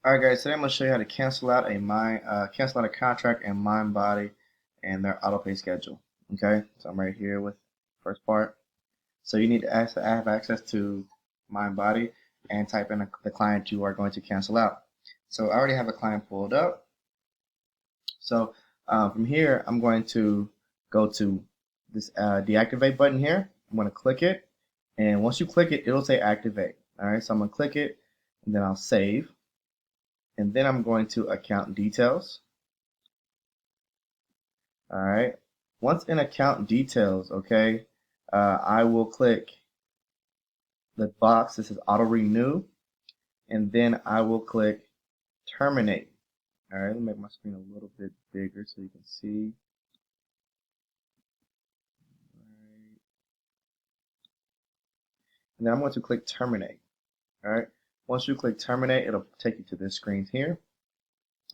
Alright guys, today I'm going to show you how to cancel out a contract in Mindbody and their autopay schedule. Okay, so I'm right here with the first part. So you need to have access to Mindbody and type in the client you are going to cancel out. So I already have a client pulled up. So from here, I'm going to go to this deactivate button here. I'm going to click it, and once you click it, it'll say activate. Alright, so I'm going to click it, and then I'll save. And then I'm going to account details. All right. Once in account details, okay, I will click the box. This is auto renew, and then I will click terminate. All right. Let me make my screen a little bit bigger so you can see. All right. And then I'm going to click terminate. All right. Once you click terminate, it'll take you to this screen here,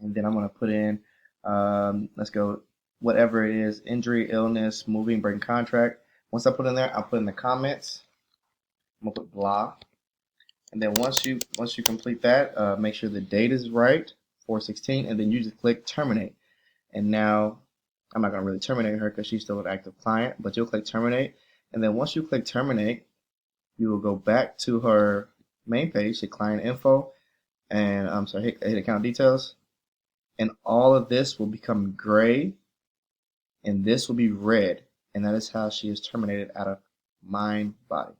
and then I'm going to put in, let's go, whatever it is, injury, illness, moving, breaking contract. Once I put in there, I'll put in the comments. I'm gonna put blah, and then once you complete that, make sure the date is right, 4/16, and then you just click terminate. And now I'm not gonna really terminate her because she's still an active client, but you'll click terminate, and then once you click terminate, you will go back to her main page, the client info, and hit account details, and all of this will become gray, and this will be red, and that is how she is terminated out of Mindbody.